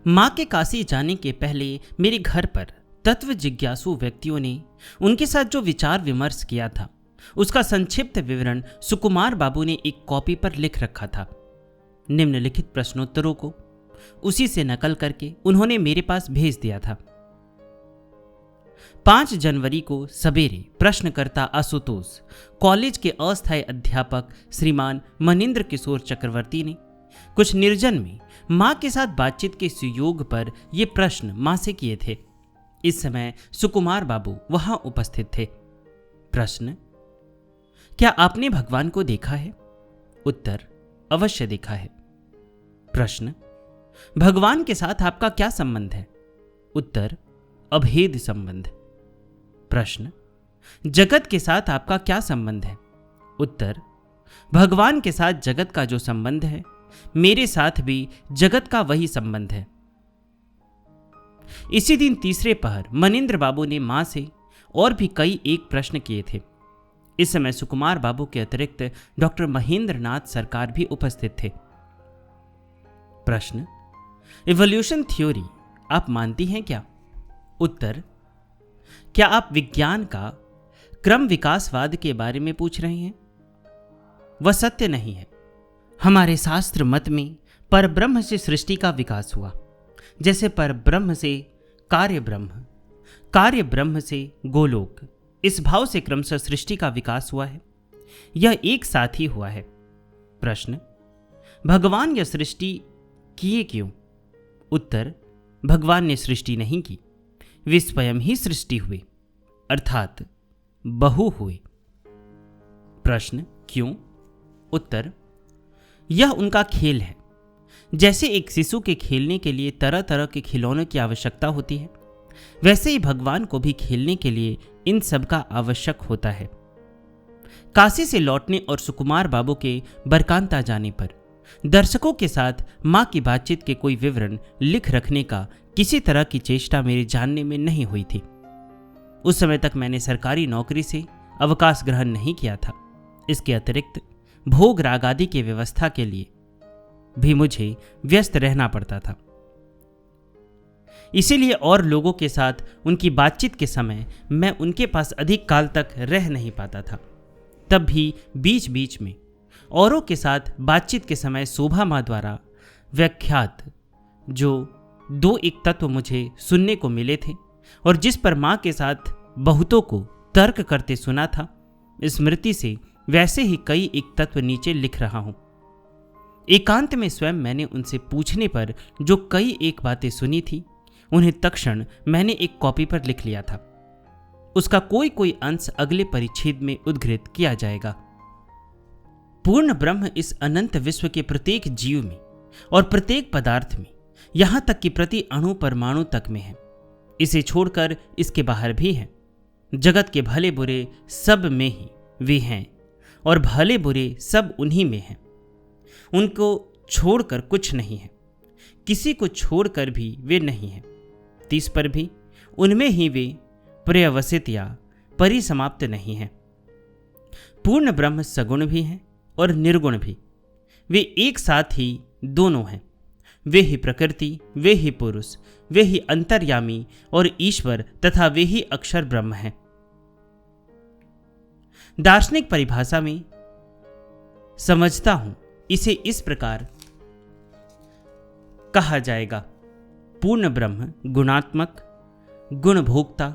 माँ के काशी जाने के पहले मेरे घर पर तत्व जिज्ञासु व्यक्तियों ने उनके साथ जो विचार विमर्श किया था उसका संक्षिप्त विवरण सुकुमार बाबू ने एक कॉपी पर लिख रखा था। निम्नलिखित प्रश्नोत्तरों को उसी से नकल करके उन्होंने मेरे पास भेज दिया था। 5 जनवरी को सवेरे प्रश्नकर्ता आशुतोष कॉलेज के अस्थायी अध्यापक श्रीमान मनिंद्र किशोर चक्रवर्ती ने कुछ निर्जन में मां के साथ बातचीत के सुयोग पर ये प्रश्न मां से किए थे। इस समय सुकुमार बाबू वहां उपस्थित थे। प्रश्न: क्या आपने भगवान को देखा है? उत्तर: अवश्य देखा है। प्रश्न: भगवान के साथ आपका क्या संबंध है? उत्तर: अभेद संबंध। प्रश्न: जगत के साथ आपका क्या संबंध है? उत्तर: भगवान के साथ जगत का जो संबंध है मेरे साथ भी जगत का वही संबंध है। इसी दिन तीसरे पहर मनिंद्र बाबू ने मां से और भी कई एक प्रश्न किए थे। इस समय सुकुमार बाबू के अतिरिक्त डॉक्टर महेंद्र नाथ सरकार भी उपस्थित थे। प्रश्न: इवोल्यूशन थ्योरी आप मानती हैं क्या? उत्तर: क्या आप विज्ञान का क्रम विकासवाद के बारे में पूछ रहे हैं? वह सत्य नहीं है। हमारे शास्त्र मत में परब्रह्म से सृष्टि का विकास हुआ, जैसे परब्रह्म से कार्य ब्रह्म, कार्य ब्रह्म से गोलोक, इस भाव से क्रमशः सृष्टि का विकास हुआ है। यह एक साथ ही हुआ है। प्रश्न: भगवान यह सृष्टि किए क्यों? उत्तर: भगवान ने सृष्टि नहीं की, वे स्वयं ही सृष्टि हुए, अर्थात बहु हुए। प्रश्न: क्यों? उत्तर: यह उनका खेल है। जैसे एक शिशु के खेलने के लिए तरह तरह के खिलौनों की आवश्यकता होती है, वैसे ही भगवान को भी खेलने के लिए इन सब का आवश्यक होता है। काशी से लौटने और सुकुमार बाबू के बरकांता जाने पर दर्शकों के साथ मां की बातचीत के कोई विवरण लिख रखने का किसी तरह की चेष्टा मेरे जानने में नहीं हुई थी। उस समय तक मैंने सरकारी नौकरी से अवकाश ग्रहण नहीं किया था। इसके अतिरिक्त भोग राग आदि की व्यवस्था के लिए भी मुझे व्यस्त रहना पड़ता था। इसीलिए और लोगों के साथ उनकी बातचीत के समय मैं उनके पास अधिक काल तक रह नहीं पाता था। तब भी बीच बीच में औरों के साथ बातचीत के समय शोभा मां द्वारा व्याख्यात जो 2 एक तत्व मुझे सुनने को मिले थे और जिस पर मां के साथ बहुतों को तर्क करते सुना था, स्मृति से वैसे ही कई एक तत्व नीचे लिख रहा हूं। एकांत में स्वयं मैंने उनसे पूछने पर जो कई एक बातें सुनी थी, उन्हें तत्क्षण मैंने एक कॉपी पर लिख लिया था। उसका कोई कोई अंश अगले परिच्छेद में उद्धृत किया जाएगा। पूर्ण ब्रह्म इस अनंत विश्व के प्रत्येक जीव में और प्रत्येक पदार्थ में, यहां तक कि प्रति अणु परमाणु तक में है। इसे छोड़कर इसके बाहर भी है। जगत के भले बुरे सब में ही वे हैं और भले बुरे सब उन्हीं में हैं। उनको छोड़कर कुछ नहीं है, किसी को छोड़कर भी वे नहीं हैं। तीस पर भी उनमें ही वे पर्यवसित या परिसमाप्त नहीं हैं। पूर्ण ब्रह्म सगुण भी हैं और निर्गुण भी। वे एक साथ ही दोनों हैं। वे ही प्रकृति, वे ही पुरुष, वे ही अंतर्यामी और ईश्वर तथा वे ही अक्षर ब्रह्म हैं। दार्शनिक परिभाषा में समझता हूं इसे इस प्रकार कहा जाएगा: पूर्ण ब्रह्म गुणात्मक, गुण भोक्ता,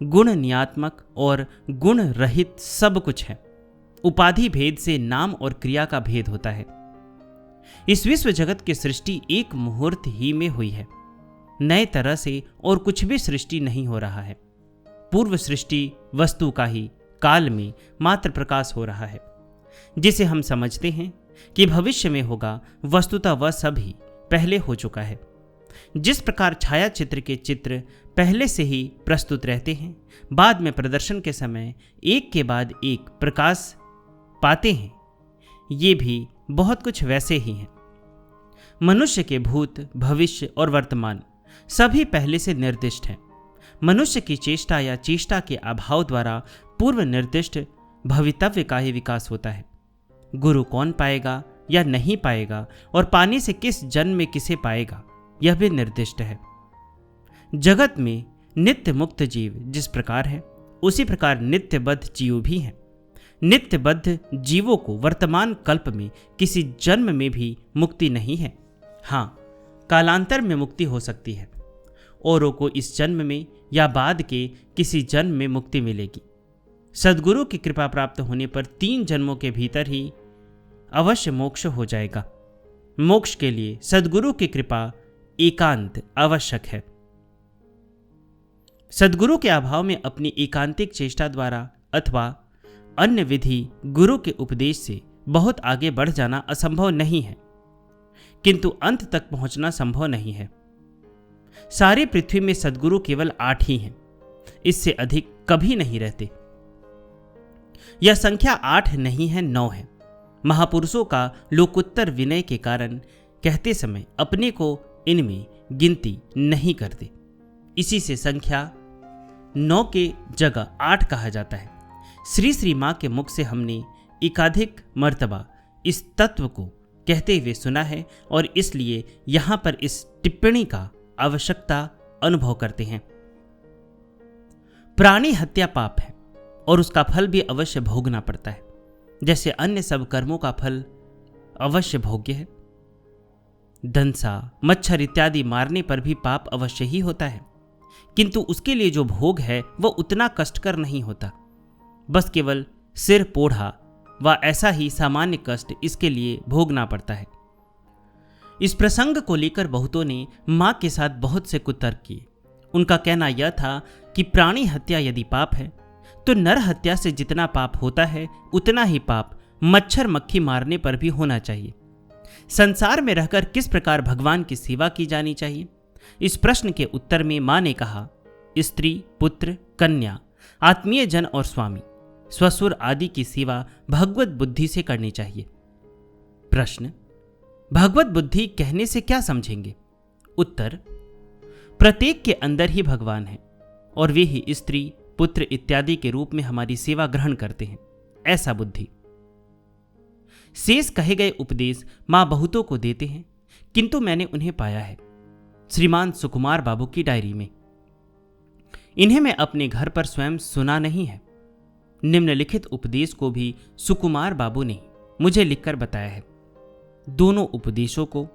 गुण नियात्मक और गुण रहित सब कुछ है। उपाधि भेद से नाम और क्रिया का भेद होता है। इस विश्व जगत की सृष्टि एक मुहूर्त ही में हुई है। नए तरह से और कुछ भी सृष्टि नहीं हो रहा है। पूर्व सृष्टि वस्तु का ही काल में मात्र प्रकाश हो रहा है। जिसे हम समझते हैं कि भविष्य में होगा, वस्तुतः वह सब ही पहले हो चुका है। जिस प्रकार छाया चित्र के चित्र पहले से ही प्रस्तुत रहते हैं, बाद में प्रदर्शन के समय एक के बाद एक प्रकाश पाते हैं, ये भी बहुत कुछ वैसे ही हैं। मनुष्य के भूत, भविष्य और वर्तमान सभी पहले से निर्दिष्ट हैं। मनुष्य की चेष्टा या चेष्टा के अभाव द्वारा पूर्व निर्दिष्ट भवितव्य का ही विकास होता है। गुरु कौन पाएगा या नहीं पाएगा और पाने से किस जन्म में किसे पाएगा, यह भी निर्दिष्ट है। जगत में नित्य मुक्त जीव जिस प्रकार है, उसी प्रकार नित्यबद्ध जीव भी हैं। नित्यबद्ध जीवों को वर्तमान कल्प में किसी जन्म में भी मुक्ति नहीं है। हाँ, कालांतर में मुक्ति हो सकती है। औरों को इस जन्म में या बाद के किसी जन्म में मुक्ति मिलेगी। सद्गुरु की कृपा प्राप्त होने पर 3 जन्मों के भीतर ही अवश्य मोक्ष हो जाएगा। मोक्ष के लिए सद्गुरु की कृपा एकांत आवश्यक है। सद्गुरु के अभाव में अपनी एकांतिक चेष्टा द्वारा अथवा अन्य विधि गुरु के उपदेश से बहुत आगे बढ़ जाना असंभव नहीं है, किंतु अंत तक पहुंचना संभव नहीं है। सारी पृथ्वी में सद्गुरु केवल 8 ही हैं, इससे अधिक कभी नहीं रहते। यह संख्या 8 नहीं है, 9 है। महापुरुषों का लोकोत्तर विनय के कारण कहते समय अपने को इनमें गिनती नहीं करते। इसी से संख्या 9 के जगह 8 कहा जाता है। श्री मां के मुख से हमने एकाधिक मर्तबा इस तत्व को कहते हुए सुना है और इसलिए यहां पर इस टिप्पणी का आवश्यकता अनुभव करते हैं। प्राणी हत्या पाप है और उसका फल भी अवश्य भोगना पड़ता है, जैसे अन्य सब कर्मों का फल अवश्य भोग्य है। दंसा, मच्छर इत्यादि मारने पर भी पाप अवश्य ही होता है, किंतु उसके लिए जो भोग है वह उतना कष्टकर नहीं होता। बस केवल सिर पोढ़ा व ऐसा ही सामान्य कष्ट इसके लिए भोगना पड़ता है। इस प्रसंग को लेकर बहुतों ने मां के साथ बहुत से कुतर्क किए। उनका कहना यह था कि प्राणी हत्या यदि पाप है तो नर हत्या से जितना पाप होता है उतना ही पाप मच्छर मक्खी मारने पर भी होना चाहिए। संसार में रहकर किस प्रकार भगवान की सेवा की जानी चाहिए? इस प्रश्न के उत्तर में मां ने कहा, स्त्री, पुत्र, कन्या, आत्मीय जन और स्वामी, ससुर आदि की सेवा भगवत बुद्धि से करनी चाहिए। प्रश्न, भगवत बुद्धि कहने से क्या समझेंगे? उत्तर, प्रत्येक के अंदर ही भगवान है और वे ही स्त्री, पुत्र इत्यादि के रूप में हमारी सेवा ग्रहण करते हैं, ऐसा बुद्धि। शेष कहे गए उपदेश मां बहुतों को देते हैं, किंतु मैंने उन्हें पाया है श्रीमान सुकुमार बाबू की डायरी में। इन्हें मैं अपने घर पर स्वयं सुना नहीं है। निम्नलिखित उपदेश को भी सुकुमार बाबू ने मुझे लिखकर बताया है। दोनों उपदेशों को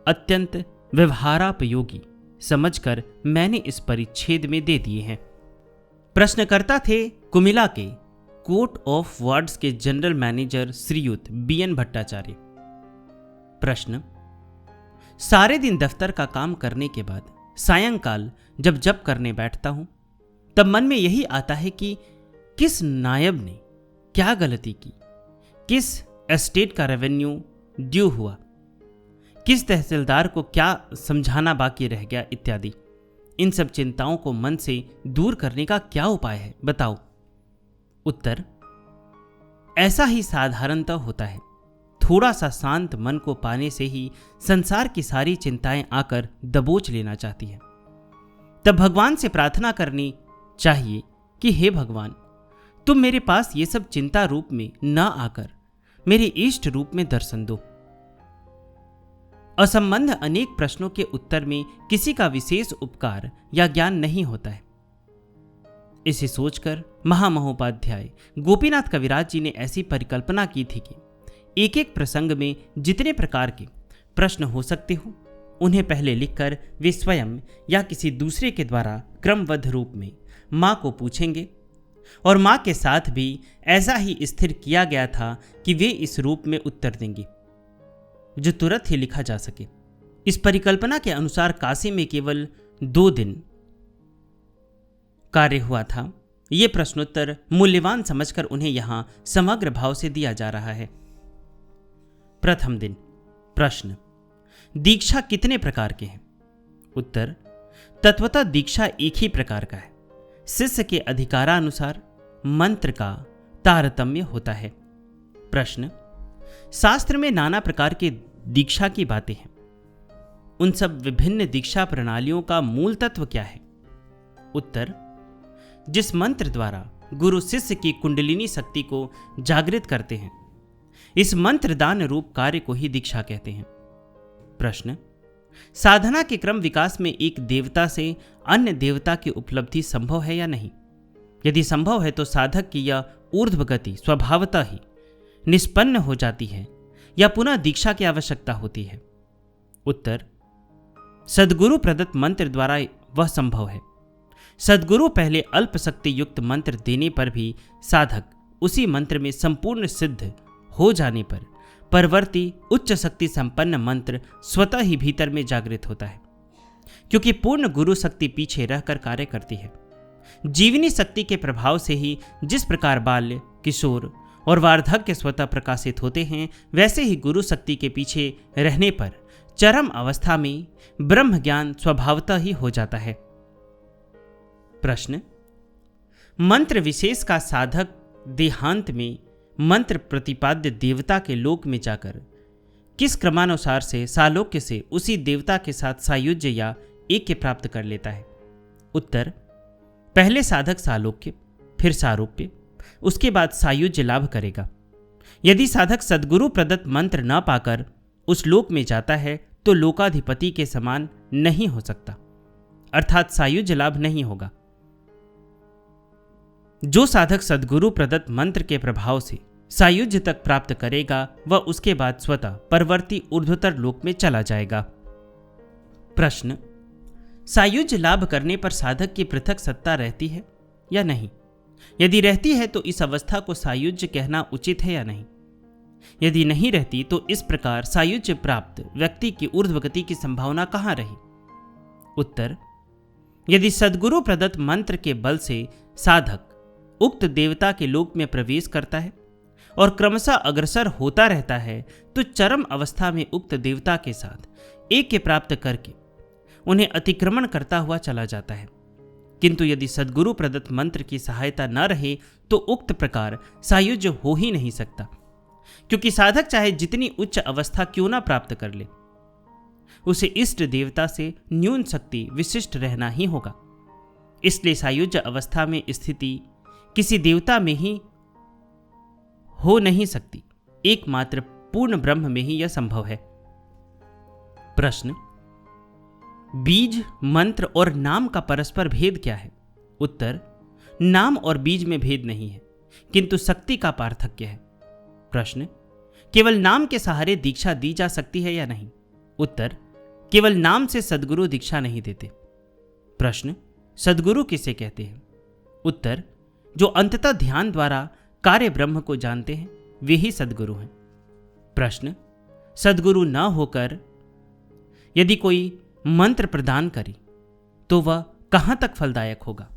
अत्यंत व्यवहारोपयोगी समझकर मैंने इस परिच्छेद में दे दिए हैं। प्रश्नकर्ता थे कुमिला के कोर्ट ऑफ वार्ड्स के जनरल मैनेजर श्रीयुत BN भट्टाचार्य। प्रश्न, सारे दिन दफ्तर का काम करने के बाद सायंकाल जब जप करने बैठता हूं तब मन में यही आता है कि किस नायब ने क्या गलती की, किस एस्टेट का रेवेन्यू ड्यू हुआ, किस तहसीलदार को क्या समझाना बाकी रह गया इत्यादि। इन सब चिंताओं को मन से दूर करने का क्या उपाय है, बताओ। उत्तर, ऐसा ही साधारणतः होता है। थोड़ा सा शांत मन को पाने से ही संसार की सारी चिंताएं आकर दबोच लेना चाहती है। तब भगवान से प्रार्थना करनी चाहिए कि हे भगवान, तुम मेरे पास ये सब चिंता रूप में न आकर मेरे इष्ट रूप में दर्शन दो। असंबंध अनेक प्रश्नों के उत्तर में किसी का विशेष उपकार या ज्ञान नहीं होता है। इसे सोचकर महामहोपाध्याय गोपीनाथ कविराज जी ने ऐसी परिकल्पना की थी कि एक एक प्रसंग में जितने प्रकार के प्रश्न हो सकते हो उन्हें पहले लिखकर वे स्वयं या किसी दूसरे के द्वारा क्रमबद्ध रूप में मां को पूछेंगे, और मां के साथ भी ऐसा ही स्थिर किया गया था कि वे इस रूप में उत्तर देंगे जो तुरंत ही लिखा जा सके। इस परिकल्पना के अनुसार काशी में केवल 2 दिन कार्य हुआ था। ये प्रश्नोत्तर मूल्यवान समझकर उन्हें यहां समग्र भाव से दिया जा रहा है। प्रथम दिन। प्रश्न, दीक्षा कितने प्रकार के हैं? उत्तर, तत्वतः दीक्षा एक ही प्रकार का है। शिष्य के अधिकारानुसार मंत्र का तारतम्य होता है। प्रश्न, शास्त्र में नाना प्रकार के दीक्षा की बातें हैं। उन सब विभिन्न दीक्षा प्रणालियों का मूल तत्व क्या है? उत्तर, जिस मंत्र द्वारा गुरु शिष्य की कुंडलिनी शक्ति को जागृत करते हैं, इस मंत्र दान रूप कार्य को ही दीक्षा कहते हैं। प्रश्न, साधना के क्रम विकास में एक देवता से अन्य देवता की उपलब्धि संभव है या नहीं? यदि संभव है तो साधक की यह ऊर्ध्व गति स्वभावतः ही निष्पन्न हो जाती है या पुनः दीक्षा की आवश्यकता होती है? उत्तर, सद्गुरु प्रदत्त मंत्र द्वारा वह संभव है। सद्गुरु पहले अल्प शक्ति युक्त मंत्र देने पर भी साधक उसी मंत्र में संपूर्ण सिद्ध हो जाने पर परवर्ती उच्च शक्ति संपन्न मंत्र स्वतः ही भीतर में जागृत होता है, क्योंकि पूर्ण गुरु शक्ति पीछे रहकर कार्य करती है। जीवनी शक्ति के प्रभाव से ही जिस प्रकार बाल्य, किशोर और वार्धक्य स्वतः प्रकाशित होते हैं, वैसे ही गुरु शक्ति के पीछे रहने पर चरम अवस्था में ब्रह्म ज्ञान स्वभावतः ही हो जाता है। प्रश्न, मंत्र विशेष का साधक देहांत में मंत्र प्रतिपाद्य देवता के लोक में जाकर किस क्रमानुसार से सालोक्य से उसी देवता के साथ सायुज्य या ऐक्य प्राप्त कर लेता है? उत्तर, पहले साधक सालोक्य, फिर सारूप्य, उसके बाद सायुज्य लाभ करेगा। यदि साधक सद्गुरु प्रदत्त मंत्र न पाकर उस लोक में जाता है तो लोकाधिपति के समान नहीं हो सकता, अर्थात सायुज्य लाभ नहीं होगा। जो साधक सद्गुरु प्रदत्त मंत्र के प्रभाव से सायुज्य तक प्राप्त करेगा वह उसके बाद स्वतः परवर्ती ऊर्ध्वतर लोक में चला जाएगा। प्रश्न, सायुज्य लाभ करने पर साधक की पृथक सत्ता रहती है या नहीं? यदि रहती है तो इस अवस्था को सायुज्य कहना उचित है या नहीं? यदि नहीं रहती तो इस प्रकार सायुज्य प्राप्त व्यक्ति की ऊर्ध्वगति की संभावना कहां रही? उत्तर, यदि सद्गुरु प्रदत्त मंत्र के बल से साधक उक्त देवता के लोक में प्रवेश करता है और क्रमशः अग्रसर होता रहता है तो चरम अवस्था में उक्त देवता के साथ ऐक्य प्राप्त करके उन्हें अतिक्रमण करता हुआ चला जाता है। किंतु यदि सद्गुरु प्रदत्त मंत्र की सहायता न रहे तो उक्त प्रकार सायुज्य हो ही नहीं सकता, क्योंकि साधक चाहे जितनी उच्च अवस्था क्यों न प्राप्त कर ले, उसे इष्ट देवता से न्यून शक्ति विशिष्ट रहना ही होगा। इसलिए सायुज्य अवस्था में स्थिति किसी देवता में ही हो नहीं सकती, एकमात्र पूर्ण ब्रह्म में ही यह संभव है। प्रश्न, बीज, मंत्र और नाम का परस्पर भेद क्या है? उत्तर, नाम और बीज में भेद नहीं है, किंतु शक्ति का पार्थक्य है। प्रश्न, केवल नाम के सहारे दीक्षा दी जा सकती है या नहीं? उत्तर, केवल नाम से सद्गुरु दीक्षा नहीं देते। प्रश्न, सद्गुरु किसे कहते हैं? उत्तर, जो अंततः ध्यान द्वारा कार्य ब्रह्म को जानते हैं वे ही सद्गुरु हैं। प्रश्न, सद्गुरु न होकर यदि कोई मंत्र प्रदान करे तो वह कहां तक फलदायक होगा?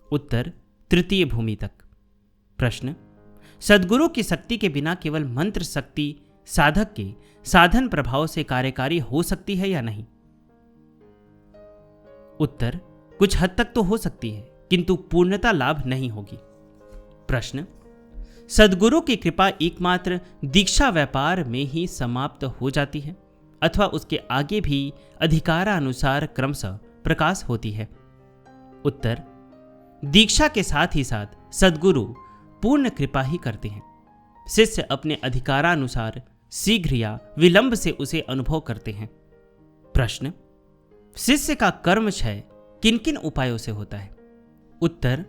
उत्तर, तृतीय भूमि तक। प्रश्न, सद्गुरु की शक्ति के बिना केवल मंत्र शक्ति साधक के साधन प्रभाव से कार्यकारी हो सकती है या नहीं? उत्तर, कुछ हद तक तो हो सकती है, किंतु पूर्णता लाभ नहीं होगी। प्रश्न, सद्गुरु की कृपा एकमात्र दीक्षा व्यापार में ही समाप्त हो जाती है अथवा उसके आगे भी अधिकारानुसार क्रमशः प्रकाश होती है? उत्तर, दीक्षा के साथ ही साथ सद्गुरु पूर्ण कृपा ही करते हैं। शिष्य अपने अधिकारानुसार शीघ्र या विलंब से उसे अनुभव करते हैं। प्रश्न, शिष्य का कर्म क्षय किन किन उपायों से होता है? उत्तर,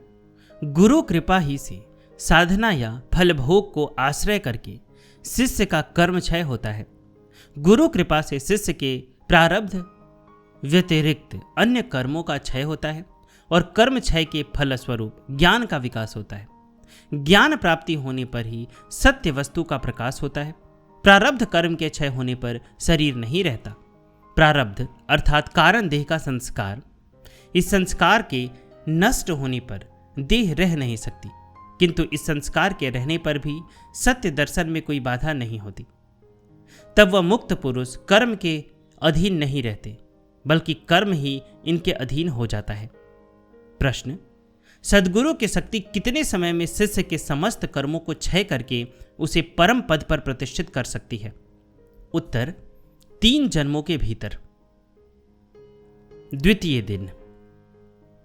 गुरु कृपा ही से साधना या फलभोग को आश्रय करके शिष्य का कर्म क्षय होता है। गुरु कृपा से शिष्य के प्रारब्ध व्यतिरिक्त अन्य कर्मों का क्षय होता है और कर्म क्षय के फलस्वरूप ज्ञान का विकास होता है। ज्ञान प्राप्ति होने पर ही सत्य वस्तु का प्रकाश होता है। प्रारब्ध कर्म के क्षय होने पर शरीर नहीं रहता। प्रारब्ध अर्थात कारण देह का संस्कार, इस संस्कार के नष्ट होने पर देह रह नहीं सकती, किंतु इस संस्कार के रहने पर भी सत्य दर्शन में कोई बाधा नहीं होती। तब वह मुक्त पुरुष कर्म के अधीन नहीं रहते, बल्कि कर्म ही इनके अधीन हो जाता है। प्रश्न, सद्गुरु की शक्ति कितने समय में शिष्य के समस्त कर्मों को क्षय करके उसे परम पद पर प्रतिष्ठित कर सकती है? उत्तर, 3 जन्मों के भीतर, द्वितीय दिन।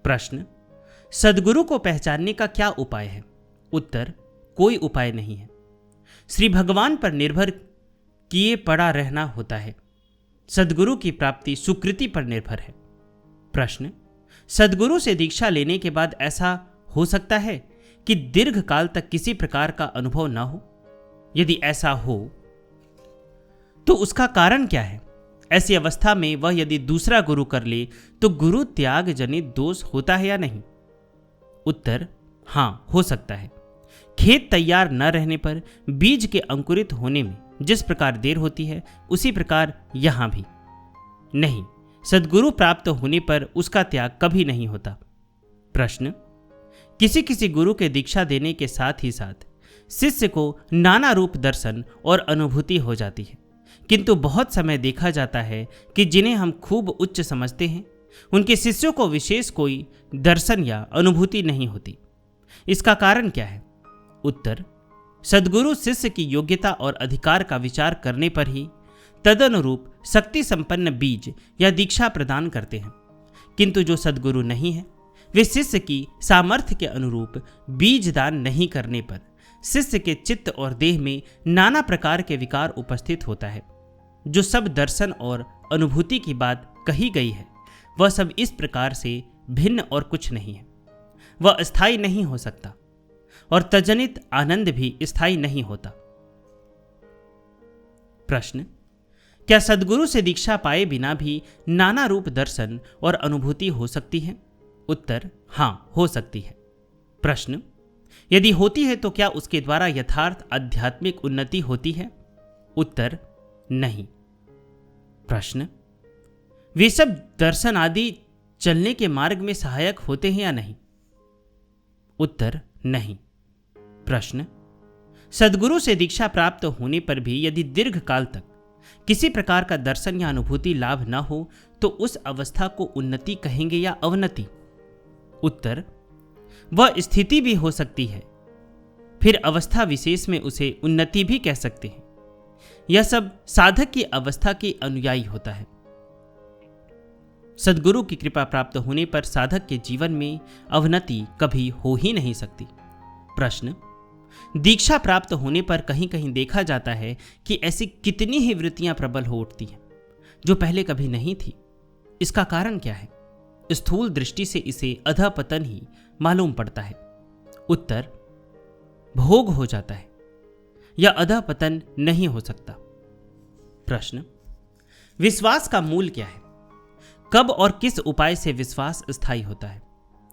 प्रश्न, सद्गुरु को पहचानने का क्या उपाय है? उत्तर, कोई उपाय नहीं है। श्री भगवान पर निर्भर किए पड़ा रहना होता है। सद्गुरु की प्राप्ति सुकृति पर निर्भर है। प्रश्न, सद्गुरु से दीक्षा लेने के बाद ऐसा हो सकता है कि दीर्घ काल तक किसी प्रकार का अनुभव न हो? यदि ऐसा हो तो उसका कारण क्या है? ऐसी अवस्था में वह यदि दूसरा गुरु कर ले तो गुरु त्याग जनित दोष होता है या नहीं? उत्तर, हाँ, हो सकता है। खेत तैयार न रहने पर बीज के अंकुरित होने में जिस प्रकार देर होती है, उसी प्रकार यहां भी नहीं, सद्गुरु प्राप्त होने पर उसका त्याग कभी नहीं होता। प्रश्न, किसी किसी गुरु के दीक्षा देने के साथ ही साथ शिष्य को नाना रूप दर्शन और अनुभूति हो जाती है, किंतु बहुत समय देखा जाता है कि जिन्हें हम खूब उच्च समझते हैं उनके शिष्यों को विशेष कोई दर्शन या अनुभूति नहीं होती। इसका कारण क्या है? उत्तर, सद्गुरु शिष्य की योग्यता और अधिकार का विचार करने पर ही तदनुरूप शक्ति संपन्न बीज या दीक्षा प्रदान करते हैं, किंतु जो सद्गुरु नहीं है वे शिष्य की सामर्थ्य के अनुरूप बीज दान नहीं करने पर शिष्य के चित्त और देह में नाना प्रकार के विकार उपस्थित होता है। जो सब दर्शन और अनुभूति की बात कही गई है वह सब इस प्रकार से भिन्न और कुछ नहीं है। वह स्थायी नहीं हो सकता और तजनित आनंद भी स्थायी नहीं होता। प्रश्न, क्या सद्गुरु से दीक्षा पाए बिना भी नाना रूप दर्शन और अनुभूति हो सकती है? उत्तर, हाँ, हो सकती है। प्रश्न, यदि होती है तो क्या उसके द्वारा यथार्थ आध्यात्मिक उन्नति होती है? उत्तर, नहीं। प्रश्न, वे सब दर्शन आदि चलने के मार्ग में सहायक होते हैं या नहीं? उत्तर, नहीं। प्रश्न, सद्गुरु से दीक्षा प्राप्त होने पर भी यदि दीर्घ काल तक किसी प्रकार का दर्शन या अनुभूति लाभ न हो तो उस अवस्था को उन्नति कहेंगे या अवनति? उत्तर, वह स्थिति भी हो सकती है, फिर अवस्था विशेष में उसे उन्नति भी कह सकते हैं। यह सब साधक की अवस्था के अनुयायी होता है। सद्गुरु की कृपा प्राप्त होने पर साधक के जीवन में अवनति कभी हो ही नहीं सकती। प्रश्न, दीक्षा प्राप्त होने पर कहीं कहीं देखा जाता है कि ऐसी कितनी ही वृत्तियां प्रबल हो उठती हैं जो पहले कभी नहीं थी। इसका कारण क्या है? स्थूल दृष्टि से इसे अधःपतन ही मालूम पड़ता है। उत्तर, भोग हो जाता है। यह अधःपतन नहीं हो सकता। प्रश्न, विश्वास का मूल क्या है? कब और किस उपाय से विश्वास स्थायी होता है?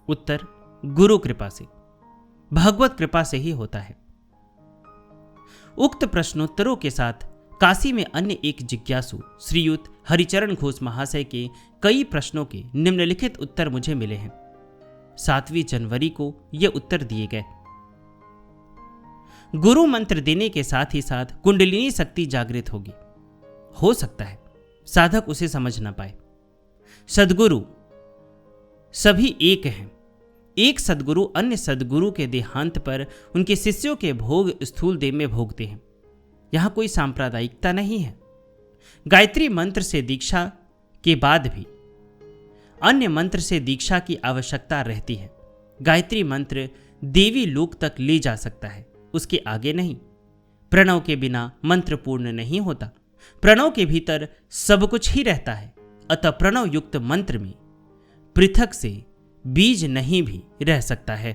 उत्तर, गुरु कृपा से, भगवत कृपा से ही होता है। उक्त प्रश्नोत्तरों के साथ काशी में अन्य एक जिज्ञासु श्रीयुत हरिचरण घोष महाशय के कई प्रश्नों के निम्नलिखित उत्तर मुझे मिले हैं। 7वीं जनवरी को ये उत्तर दिए गए। गुरु मंत्र देने के साथ ही साथ कुंडलिनी शक्ति जागृत होगी। हो सकता है साधक उसे समझ न पाए। सद्गुरु सभी एक हैं। एक सद्गुरु अन्य सद्गुरु के देहांत पर उनके शिष्यों के भोग स्थूल देह में भोगते हैं। यहां कोई सांप्रदायिकता नहीं है। गायत्री मंत्र से दीक्षा के बाद भी अन्य मंत्र से दीक्षा की आवश्यकता रहती है। गायत्री मंत्र देवी लोक तक ले जा सकता है, उसके आगे नहीं। प्रणव के बिना मंत्र पूर्ण नहीं होता। प्रणव के भीतर सब कुछ ही रहता है। अतः प्रणव युक्त मंत्र में पृथक से बीज नहीं भी रह सकता है।